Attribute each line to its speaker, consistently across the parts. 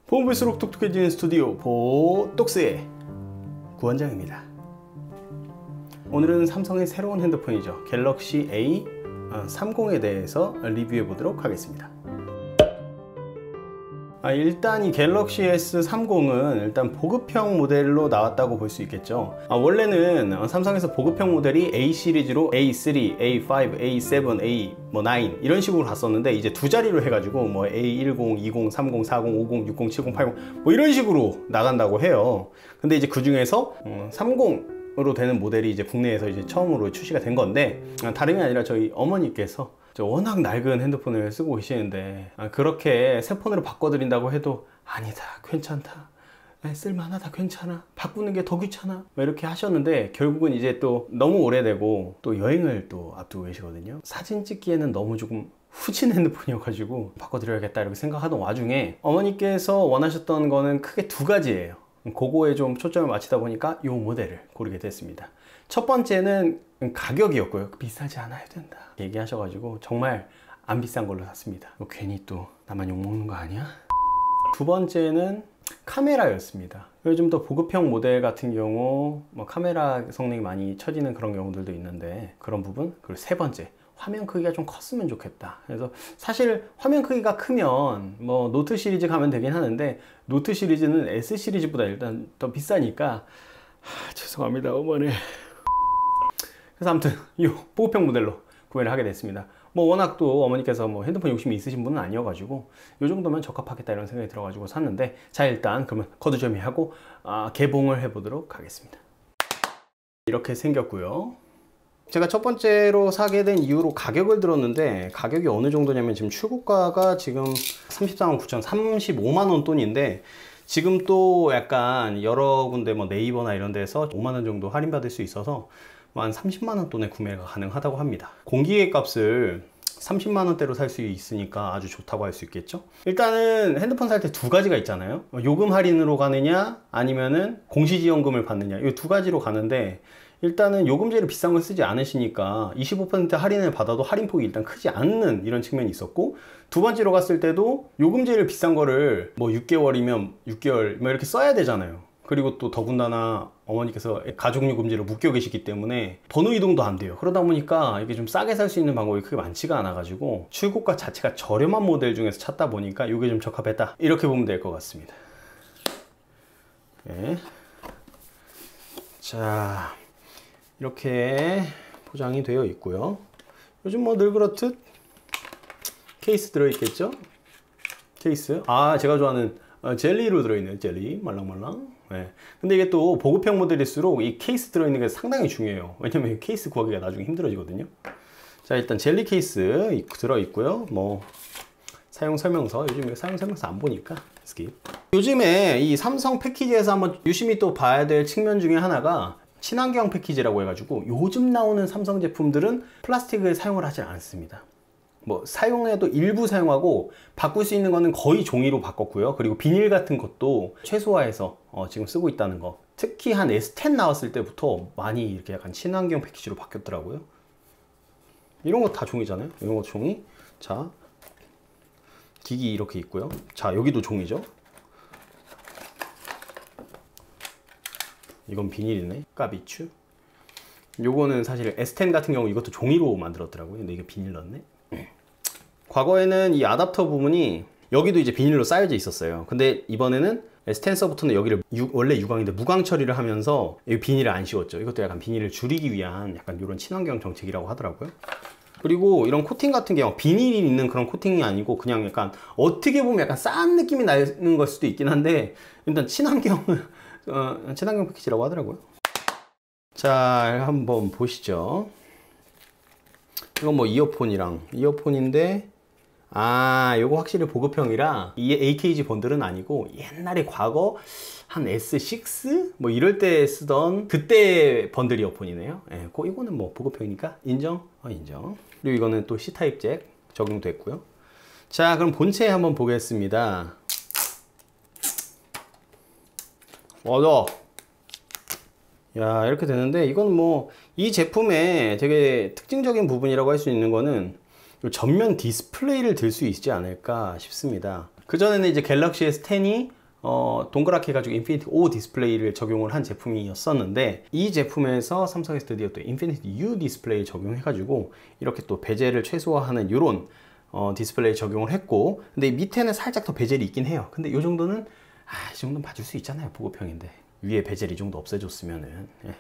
Speaker 1: 보면 볼수록 똑똑해지는 스튜디오 보똑스의 구원장입니다. 오늘은 삼성의 새로운 핸드폰이죠. 갤럭시 A30에 대해서 리뷰해 보도록 하겠습니다. 일단 이 갤럭시 S30은 일단 보급형 모델로 나왔다고 볼 수 있겠죠. 원래는 삼성에서 보급형 모델이 A 시리즈로 A3, A5, A7, A9 이런 식으로 갔었는데 이제 두 자리로 해가지고 뭐 A10, 20, 30, 40, 50, 60, 70, 80 뭐 이런 식으로 나간다고 해요. 근데 이제 그 중에서 30으로 되는 모델이 이제 국내에서 이제 처음으로 출시가 된 건데, 다름이 아니라 저희 어머니께서 워낙 낡은 핸드폰을 쓰고 계시는데 그렇게 새 폰으로 바꿔드린다고 해도 아니다, 괜찮다, 쓸만하다, 괜찮아, 바꾸는 게 더 귀찮아 이렇게 하셨는데, 결국은 이제 또 너무 오래되고 또 여행을 또 앞두고 계시거든요. 사진 찍기에는 너무 조금 후진 핸드폰이어가지고 바꿔드려야겠다 이렇게 생각하던 와중에 어머니께서 원하셨던 거는 크게 두 가지예요. 그거에 좀 초점을 맞추다 보니까 이 모델을 고르게 됐습니다. 첫 번째는 가격이었고요. 비싸지 않아야 된다 얘기하셔가지고 정말 안 비싼 걸로 샀습니다. 괜히 또 나만 욕먹는 거 아니야? 두 번째는 카메라였습니다. 요즘 또 보급형 모델 같은 경우 뭐 카메라 성능이 많이 처지는 그런 경우들도 있는데 그런 부분. 그리고 세 번째, 화면 크기가 좀 컸으면 좋겠다. 그래서 사실 화면 크기가 크면 뭐 노트 시리즈 가면 되긴 하는데 노트 시리즈는 S 시리즈보다 일단 더 비싸니까 죄송합니다 어머니. 그래서 아무튼 이 보급형 모델로 구매를 하게 됐습니다. 뭐 워낙 또 어머니께서 뭐 핸드폰 욕심이 있으신 분은 아니어가지고 이 정도면 적합하겠다 이런 생각이 들어가지고 샀는데, 자 일단 그러면 거두절미하고 개봉을 해보도록 하겠습니다. 이렇게 생겼고요. 제가 첫 번째로 사게 된 이유로 가격을 들었는데, 가격이 어느 정도냐면 지금 출고가가 지금 34만 9천 35만원 돈인데, 지금 또 약간 여러 군데 뭐 네이버나 이런 데서 5만원 정도 할인받을 수 있어서 한 30만원 돈에 구매가 가능하다고 합니다. 공기계 값을 30만원대로 살 수 있으니까 아주 좋다고 할 수 있겠죠. 일단은 핸드폰 살 때 두 가지가 있잖아요. 요금 할인으로 가느냐 아니면은 공시지원금을 받느냐, 이 두 가지로 가는데, 일단은 요금제를 비싼 걸 쓰지 않으시니까 25% 할인을 받아도 할인폭이 일단 크지 않는 이런 측면이 있었고, 두 번째로 갔을 때도 요금제를 비싼 거를 뭐 6개월이면 6개월 뭐 이렇게 써야 되잖아요. 그리고 또 더군다나 어머니께서 가족요금제로 묶여 계시기 때문에 번호 이동도 안 돼요. 그러다 보니까 이게 좀 싸게 살 수 있는 방법이 크게 많지가 않아 가지고 출고가 자체가 저렴한 모델 중에서 찾다 보니까 이게 좀 적합했다 이렇게 보면 될 것 같습니다. 네. 자, 이렇게 포장이 되어 있고요. 요즘 뭐 늘 그렇듯 케이스 들어있겠죠? 케이스. 제가 좋아하는 젤리로 들어있는 젤리 말랑말랑. 네. 근데 이게 또 보급형 모델일수록 이 케이스 들어있는 게 상당히 중요해요. 왜냐면 케이스 구하기가 나중에 힘들어지거든요. 자, 일단 젤리 케이스 들어있고요. 뭐 사용 설명서, 요즘에 사용 설명서 안 보니까 스킵. 요즘에 이 삼성 패키지에서 한번 유심히 또 봐야 될 측면 중에 하나가 친환경 패키지라고 해가지고, 요즘 나오는 삼성 제품들은 플라스틱을 사용을 하지 않습니다. 뭐 사용해도 일부 사용하고 바꿀 수 있는 거는 거의 종이로 바꿨고요. 그리고 비닐 같은 것도 최소화해서 지금 쓰고 있다는 거. 특히 한 S10 나왔을 때부터 많이 이렇게 약간 친환경 패키지로 바뀌었더라고요. 이런 거 다 종이잖아요. 이런 거 종이. 자, 기기 이렇게 있고요. 자, 여기도 종이죠. 이건 비닐이네. 까비추. 요거는 사실 S10 같은 경우 이것도 종이로 만들었더라고요. 근데 이게 비닐 넣었네. 과거에는 이 아답터 부분이 여기도 이제 비닐로 쌓여져 있었어요. 근데 이번에는 S10서부터는 여기를 원래 유광인데 무광 처리를 하면서 이 비닐을 안 씌웠죠. 이것도 약간 비닐을 줄이기 위한 약간 이런 친환경 정책이라고 하더라고요. 그리고 이런 코팅 같은 경우 비닐이 있는 그런 코팅이 아니고 그냥 약간 어떻게 보면 약간 싼 느낌이 나는 걸 수도 있긴 한데, 일단 친환경 패키지라고 하더라고요. 자, 한번 보시죠. 이건 뭐 이어폰인데, 요거 확실히 보급형이라 이 AKG 번들은 아니고 옛날에 과거 한 S6 뭐 이럴 때 쓰던 그때 번들 이어폰이네요. 예, 이거는 뭐 보급형이니까 인정? 인정. 그리고 이거는 또 C타입 잭 적용됐고요. 자, 그럼 본체 한번 보겠습니다. 야, 이렇게 되는데, 이건 뭐 이 제품의 되게 특징적인 부분이라고 할 수 있는 거는 전면 디스플레이를 들 수 있지 않을까 싶습니다. 그전에는 이제 갤럭시 S10이 동그랗게 해가지고 인피니티 O 디스플레이를 적용을 한 제품이었었는데, 이 제품에서 삼성에서 드디어 또 인피니티 U 디스플레이 적용해가지고 이렇게 또 베젤을 최소화하는 이런 디스플레이 적용을 했고, 근데 밑에는 살짝 더 베젤이 있긴 해요. 근데 이 정도는 이 정도는 봐줄 수 있잖아요. 보급형인데 위에 베젤 이 정도 없애줬으면은. 예.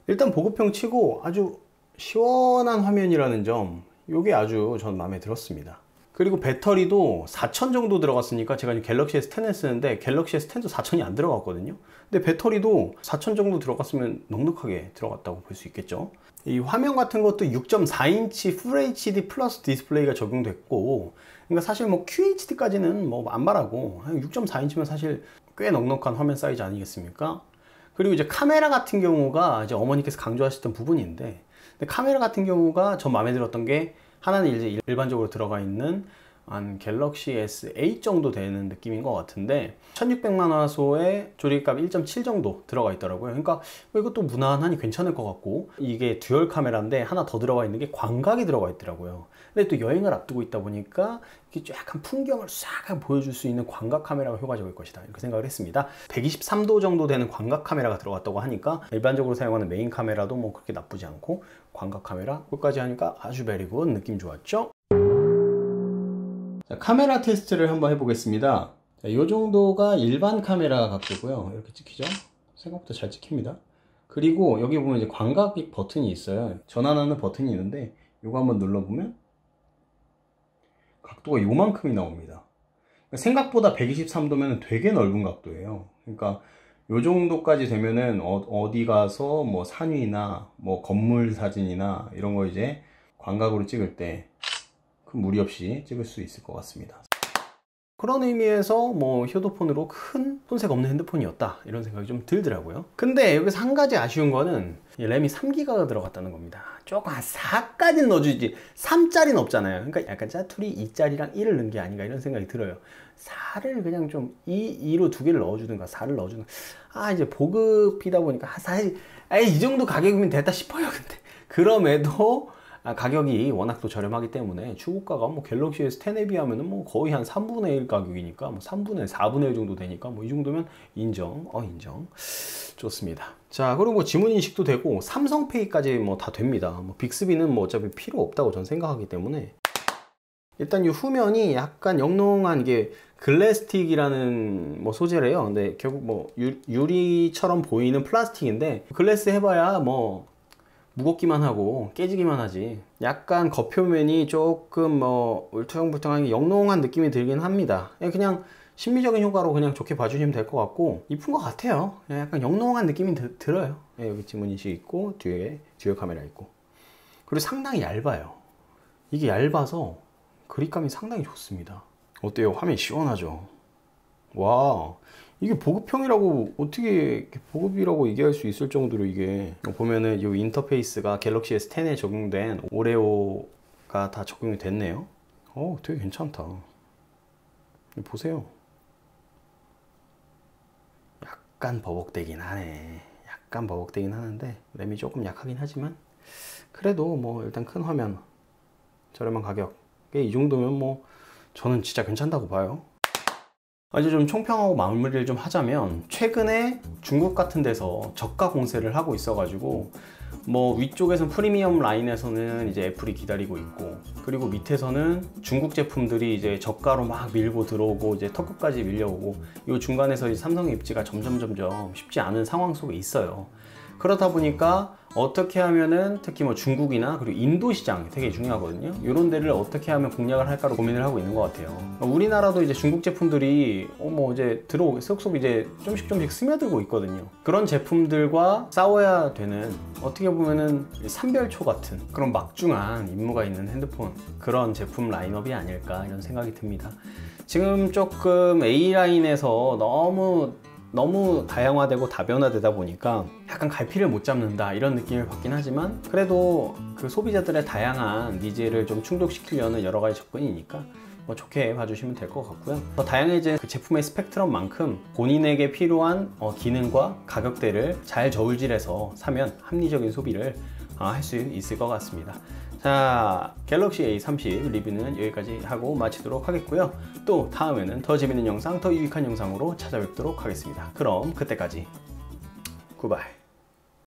Speaker 1: 일단 보급형 치고 아주 시원한 화면이라는 점, 이게 아주 전 마음에 들었습니다. 그리고 배터리도 4000 정도 들어갔으니까, 제가 갤럭시 S10을 쓰는데 갤럭시 S10도 4000이 안 들어갔거든요. 근데 배터리도 4000 정도 들어갔으면 넉넉하게 들어갔다고 볼 수 있겠죠. 이 화면 같은 것도 6.4인치 풀 HD 플러스 디스플레이가 적용됐고, 그러니까 사실 뭐 QHD까지는 뭐 안 바라고 6.4인치면 사실 꽤 넉넉한 화면 사이즈 아니겠습니까? 그리고 이제 카메라 같은 경우가 이제 어머니께서 강조하셨던 부분인데, 근데 카메라 같은 경우가 전 마음에 들었던 게, 하나는 이제 일반적으로 들어가 있는 한 갤럭시 S8 정도 되는 느낌인 것 같은데, 1600만 화소에 조리값 1.7 정도 들어가 있더라고요. 그러니까 이것도 무난하니 괜찮을 것 같고, 이게 듀얼 카메라인데 하나 더 들어가 있는 게 광각이 들어가 있더라고요. 근데 또 여행을 앞두고 있다 보니까 이게 약간 풍경을 싹 보여줄 수 있는 광각 카메라가 효과적일 것이다, 이렇게 생각을 했습니다. 123도 정도 되는 광각 카메라가 들어갔다고 하니까 일반적으로 사용하는 메인 카메라도 뭐 그렇게 나쁘지 않고, 광각 카메라 끝까지 하니까 아주 베리굿, 느낌 좋았죠? 자, 카메라 테스트를 한번 해보겠습니다. 자, 이 정도가 일반 카메라 각도고요. 이렇게 찍히죠? 생각보다 잘 찍힙니다. 그리고 여기 보면 이제 광각 버튼이 있어요. 전환하는 버튼이 있는데, 이거 한번 눌러보면 각도가 요만큼이 나옵니다. 생각보다 123도면 되게 넓은 각도예요. 그러니까 요 정도까지 되면은 어디 가서 뭐 산 위나 뭐 건물 사진이나 이런 거 이제 광각으로 찍을 때 큰 무리 없이 찍을 수 있을 것 같습니다. 그런 의미에서 뭐 휴대폰으로 큰 손색 없는 핸드폰이었다, 이런 생각이 좀 들더라고요. 근데 여기서 한 가지 아쉬운 거는 램이 3기가가 들어갔다는 겁니다. 조금 한 4까지는 넣어주지 3짜리는 없잖아요. 그러니까 약간 짜투리 2짜리랑 1을 넣은 게 아닌가, 이런 생각이 들어요. 4를 그냥 좀 2로 두 개를 넣어주든가 4를 넣어주든가. 이제 보급이다 보니까 사실 이 정도 가격이면 됐다 싶어요. 근데 그럼에도 가격이 워낙 또 저렴하기 때문에 중고가가 뭐 갤럭시 S10에 비하면 뭐 거의 한 3분의 1 가격이니까, 뭐 3분의 1, 4분의 1 정도 되니까 뭐 이 정도면 인정. 인정. 좋습니다. 자, 그리고 뭐 지문 인식도 되고 삼성페이까지 뭐 다 됩니다. 뭐 빅스비는 뭐 어차피 필요 없다고 전 생각하기 때문에. 일단 이 후면이 약간 영롱한, 이게 글래스틱이라는 뭐 소재래요. 근데 결국 뭐 유리처럼 보이는 플라스틱인데, 글래스 해봐야 뭐 무겁기만 하고 깨지기만 하지, 약간 겉표면이 조금 뭐 울퉁불퉁한 영롱한 느낌이 들긴 합니다. 그냥 심미적인 효과로 그냥 좋게 봐주시면 될 것 같고, 이쁜 것 같아요. 약간 영롱한 느낌이 들어요. 여기 지문인식 있고, 뒤에 듀얼 카메라 있고, 그리고 상당히 얇아요. 이게 얇아서 그립감이 상당히 좋습니다. 어때요? 화면 시원하죠? 와, 이게 보급형이라고, 어떻게 보급이라고 얘기할 수 있을 정도로, 이게 보면은 이 인터페이스가 갤럭시 S10에 적용된 오레오가 다 적용이 됐네요. 되게 괜찮다. 보세요. 약간 버벅대긴 하네. 약간 버벅대긴 하는데 램이 조금 약하긴 하지만, 그래도 뭐 일단 큰 화면, 저렴한 가격에 이 정도면 뭐 저는 진짜 괜찮다고 봐요. 이제 좀 총평하고 마무리를 좀 하자면, 최근에 중국 같은 데서 저가 공세를 하고 있어가지고, 뭐 위쪽에서는 프리미엄 라인에서는 이제 애플이 기다리고 있고, 그리고 밑에서는 중국 제품들이 이제 저가로 막 밀고 들어오고, 이제 턱끝까지 밀려오고, 이 중간에서 이제 삼성 입지가 점점 쉽지 않은 상황 속에 있어요. 그렇다 보니까 어떻게 하면은, 특히 뭐 중국이나 그리고 인도 시장 되게 중요하거든요. 이런 데를 어떻게 하면 공략을 할까로 고민을 하고 있는 것 같아요. 우리나라도 이제 중국 제품들이 뭐 이제 쏙쏙 이제 조금씩 스며들고 있거든요. 그런 제품들과 싸워야 되는, 어떻게 보면은 삼별초 같은 그런 막중한 임무가 있는 핸드폰, 그런 제품 라인업이 아닐까, 이런 생각이 듭니다. 지금 조금 A라인에서 너무 다양화되고 다변화되다 보니까 약간 갈피를 못 잡는다, 이런 느낌을 받긴 하지만, 그래도 그 소비자들의 다양한 니즈를 좀 충족시키려는 여러 가지 접근이니까 뭐 좋게 봐주시면 될 것 같고요. 더 다양해진 그 제품의 스펙트럼만큼 본인에게 필요한 기능과 가격대를 잘 저울질해서 사면 합리적인 소비를 할 수 있을 것 같습니다. 자, 갤럭시 A30 리뷰는 여기까지 하고 마치도록 하겠고요. 또 다음에는 더 재밌는 영상, 더 유익한 영상으로 찾아뵙도록 하겠습니다. 그럼 그때까지 굿바이.